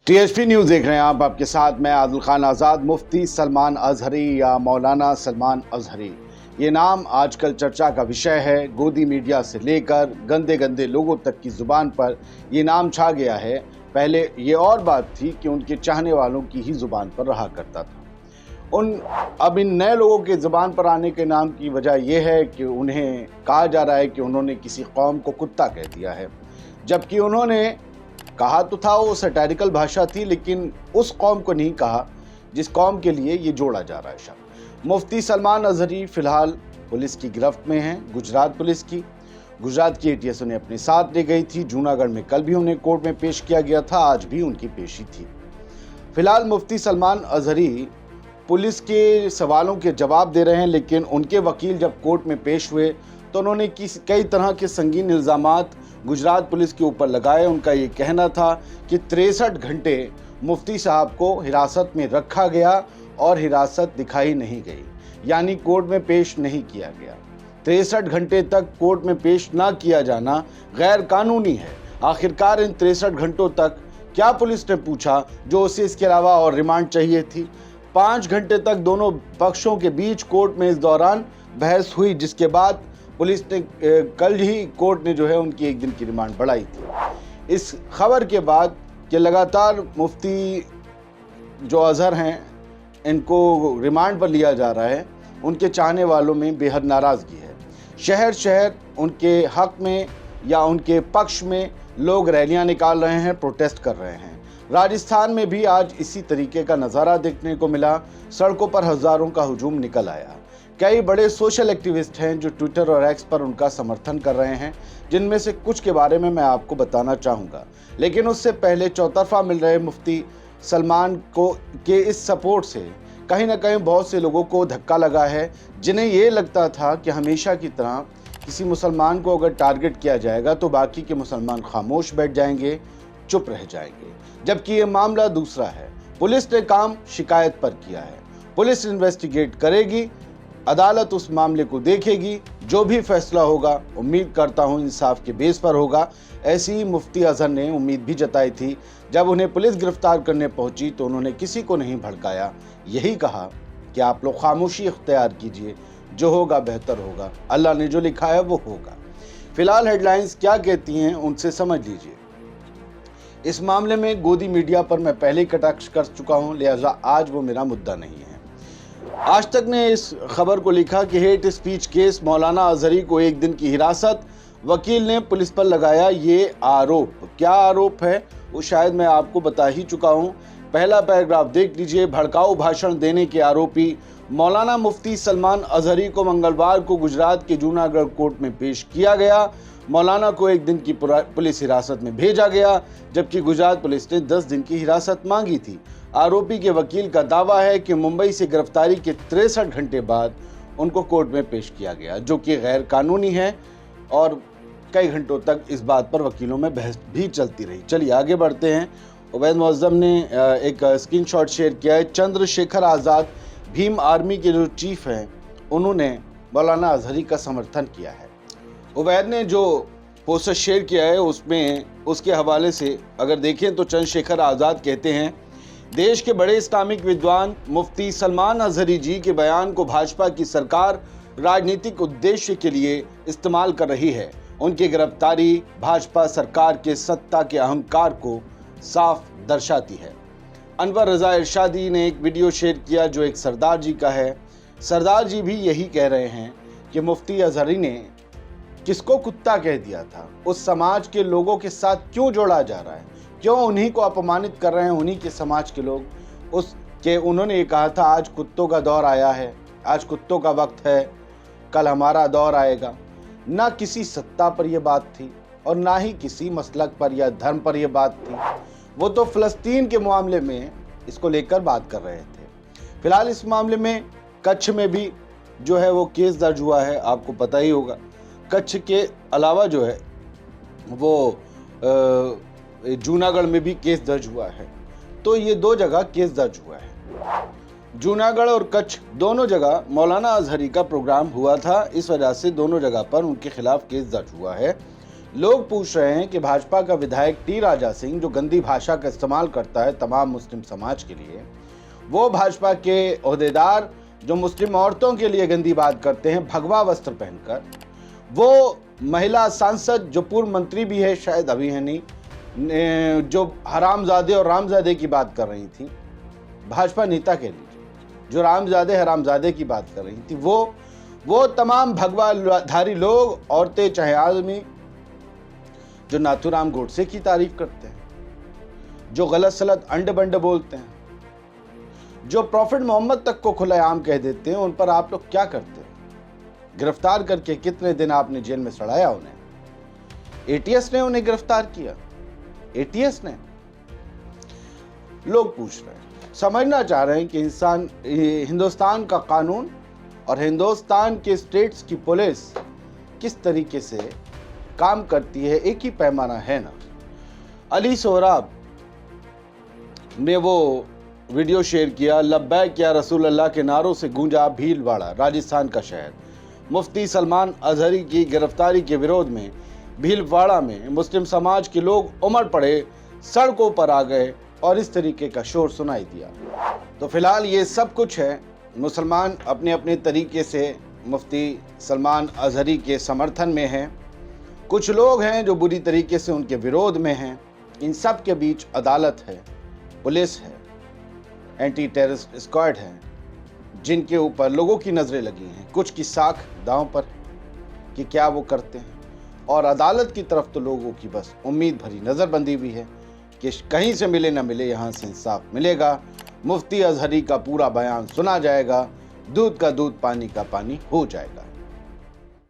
टीएचपी news देख रहे हैं आप। आपके साथ मैं आदिल खान आज़ाद। मुफ्ती सलमान अजहरी या मौलाना सलमान अजहरी, ये नाम आजकल चर्चा का विषय है। गोदी मीडिया से लेकर गंदे गंदे लोगों तक की ज़ुबान पर ये नाम छा गया है। पहले ये और बात थी कि उनके चाहने वालों की ही ज़ुबान पर रहा करता था। अब इन नए लोगों के ज़ुबान पर आने के नाम की वजह यह है कि उन्हें कहा जा रहा है कि उन्होंने किसी कौम को कुत्ता कह दिया है, जबकि उन्होंने कहा तो था, वो सैटारिकल भाषा थी, लेकिन उस कौम को नहीं कहा जिस कौम के लिए ये जोड़ा जा रहा है शब्द। मुफ्ती सलमान अजहरी फिलहाल पुलिस की गिरफ्त में हैं, गुजरात पुलिस की। गुजरात की एटीएस उन्हें अपने साथ ले गई थी। जूनागढ़ में कल भी उन्हें कोर्ट में पेश किया गया था, आज भी उनकी पेशी थी। फिलहाल मुफ्ती सलमान अजहरी पुलिस के सवालों के जवाब दे रहे हैं, लेकिन उनके वकील जब कोर्ट में पेश हुए तो उन्होंने कई तरह के संगीन इल्ज़ामात गुजरात पुलिस के ऊपर लगाए। उनका ये कहना था कि 63 घंटे मुफ्ती साहब को हिरासत में रखा गया और हिरासत दिखाई नहीं गई, यानी कोर्ट में पेश नहीं किया गया। 63 घंटे तक कोर्ट में पेश ना किया जाना गैर कानूनी है। आखिरकार इन 63 घंटों तक क्या पुलिस ने पूछा जो उसे इसके अलावा और रिमांड चाहिए थी? 5 घंटे तक दोनों पक्षों के बीच कोर्ट में इस दौरान बहस हुई, जिसके बाद पुलिस ने कल ही कोर्ट ने जो है उनकी 1 दिन की रिमांड बढ़ाई थी। इस खबर के बाद कि लगातार मुफ्ती जो अजहर हैं इनको रिमांड पर लिया जा रहा है, उनके चाहने वालों में बेहद नाराज़गी है। शहर शहर उनके हक में या उनके पक्ष में लोग रैलियां निकाल रहे हैं, प्रोटेस्ट कर रहे हैं। राजस्थान में भी आज इसी तरीके का नज़ारा देखने को मिला। सड़कों पर हज़ारों का हुजूम निकल आया। कई बड़े सोशल एक्टिविस्ट हैं जो ट्विटर और एक्स पर उनका समर्थन कर रहे हैं, जिनमें से कुछ के बारे में मैं आपको बताना चाहूँगा। लेकिन उससे पहले चौतरफा मिल रहे मुफ्ती सलमान को के इस सपोर्ट से कहीं ना कहीं बहुत से लोगों को धक्का लगा है, जिन्हें ये लगता था कि हमेशा की तरह किसी मुसलमान को अगर टारगेट किया जाएगा तो बाकी के मुसलमान खामोश बैठ जाएंगे, चुप रह जाएंगे। जबकि ये मामला दूसरा है। पुलिस ने काम शिकायत पर किया है। पुलिस इन्वेस्टिगेट करेगी, अदालत उस मामले को देखेगी, जो भी फैसला होगा उम्मीद करता हूं इंसाफ के बेस पर होगा। ऐसी ही मुफ्ती अजहर ने उम्मीद भी जताई थी। जब उन्हें पुलिस गिरफ्तार करने पहुंची तो उन्होंने किसी को नहीं भड़काया, यही कहा कि आप लोग खामोशी इख्तियार कीजिए, जो होगा बेहतर होगा, अल्लाह ने जो लिखा है वो होगा। फिलहाल हेडलाइंस क्या कहती हैं उनसे समझ लीजिए। इस मामले में गोदी मीडिया पर मैं पहले ही कटाक्ष कर चुका हूं, लिहाजा आज वो मेरा मुद्दा नहीं है। आज तक ने इस खबर को लिखा कि हेट स्पीच केस, मौलाना अजहरी को 1 दिन की हिरासत, वकील ने पुलिस पर लगाया ये आरोप। क्या आरोप है वो शायद मैं आपको बता ही चुका हूं। पहला पैराग्राफ देख लीजिए। भड़काऊ भाषण देने के आरोपी मौलाना मुफ्ती सलमान अजहरी को मंगलवार को गुजरात के जूनागढ़ कोर्ट में पेश किया गया। मौलाना को 1 दिन की पुलिस हिरासत में भेजा गया, जबकि गुजरात पुलिस ने 10 दिन की हिरासत मांगी थी। आरोपी के वकील का दावा है कि मुंबई से गिरफ्तारी के 63 घंटे बाद उनको कोर्ट में पेश किया गया, जो कि गैर कानूनी है, और कई घंटों तक इस बात पर वकीलों में बहस भी चलती रही। चलिए आगे बढ़ते हैं। उबैद मुअज्जम ने एक स्क्रीनशॉट शेयर किया है। चंद्रशेखर आज़ाद, भीम आर्मी के जो चीफ हैं, उन्होंने मौलाना अजहरी का समर्थन किया है। उबैद ने जो पोस्टर शेयर किया है उसमें उसके हवाले से अगर देखें तो चंद्रशेखर आज़ाद कहते हैं, देश के बड़े इस्लामिक विद्वान मुफ्ती सलमान अजहरी जी के बयान को भाजपा की सरकार राजनीतिक उद्देश्य के लिए इस्तेमाल कर रही है। उनकी गिरफ्तारी भाजपा सरकार के सत्ता के अहंकार को साफ दर्शाती है। अनवर रजा इरशादी ने एक वीडियो शेयर किया जो एक सरदार जी का है। सरदार जी भी यही कह रहे हैं कि मुफ्ती अजहरी ने किसको कुत्ता कह दिया था, उस समाज के लोगों के साथ क्यों जोड़ा जा रहा है, क्यों उन्हीं को अपमानित कर रहे हैं उन्हीं के समाज के लोग। उसके उन्होंने ये कहा था, आज कुत्तों का दौर आया है, आज कुत्तों का वक्त है, कल हमारा दौर आएगा। ना किसी सत्ता पर यह बात थी और ना ही किसी मसलक पर या धर्म पर यह बात थी। वो तो फ़लस्तीन के मामले में इसको लेकर बात कर रहे थे। फिलहाल इस मामले में कच्छ में भी जो है वो केस दर्ज हुआ है, आपको पता ही होगा। कच्छ के अलावा जो है वो जूनागढ़ में भी केस दर्ज हुआ है। तो ये 2 जगह केस दर्ज हुआ है। जूनागढ़ और कच्छ दोनों जगह मौलाना अजहरी का प्रोग्राम हुआ था, इस वजह से दोनों जगह पर उनके खिलाफ केस दर्ज हुआ है। लोग पूछ रहे हैं कि भाजपा का विधायक टी राजा सिंह जो गंदी भाषा का इस्तेमाल करता है तमाम मुस्लिम समाज के लिए, वो भाजपा के ओहदेदार जो मुस्लिम औरतों के लिए गंदी बात करते हैं भगवा वस्त्र पहनकर, वो महिला सांसद जो पूर्व मंत्री भी है, शायद अभी है नहीं, जो हरामजादे और रामजादे की बात कर रही थी, भाजपा नेता के लिए जो रामजादे हरामजादे की बात कर रही थी, वो तमाम भगवाधारी लोग, औरतें चाहे आदमी, जो नाथूराम गोडसे की तारीफ करते हैं, जो गलत सलत अंड बंड बोलते हैं, जो प्रॉफिट मोहम्मद तक को खुलेआम कह देते हैं, उन पर आप लोग क्या करते हैं? गिरफ्तार करके कितने दिन आपने जेल में सड़ाया उन्हें? एटीएस ने उन्हें गिरफ्तार किया, एटीएस ने। लोग पूछ रहे हैं, समझना चाह रहे हैं कि हिंदुस्तान का कानून और हिंदुस्तान के स्टेट्स की पुलिस किस तरीके से काम करती है, एक ही पैमाना है ना। अली सोहराब ने वो वीडियो शेयर किया, लब्बैक या रसूल अल्लाह के नारों से गूंजा भीलवाड़ा, राजस्थान का शहर। मुफ्ती सलमान अजहरी की गिरफ्तारी के विरोध में भीलवाड़ा में मुस्लिम समाज के लोग उमड़ पड़े, सड़कों पर आ गए और इस तरीके का शोर सुनाई दिया। तो फिलहाल ये सब कुछ है, मुसलमान अपने अपने तरीके से मुफ्ती सलमान अजहरी के समर्थन में हैं, कुछ लोग हैं जो बुरी तरीके से उनके विरोध में हैं। इन सब के बीच अदालत है, पुलिस है, एंटी टेररिस्ट स्क्वाड है, जिनके ऊपर लोगों की नज़रें लगी हैं। कुछ की साख दांव पर है कि क्या वो करते हैं, और अदालत की तरफ तो लोगों की बस उम्मीद भरी नज़र बंधी हुई है कि कहीं से मिले ना मिले, यहाँ से इंसाफ मिलेगा, मुफ्ती अजहरी का पूरा बयान सुना जाएगा, दूध का दूध पानी का पानी हो जाएगा।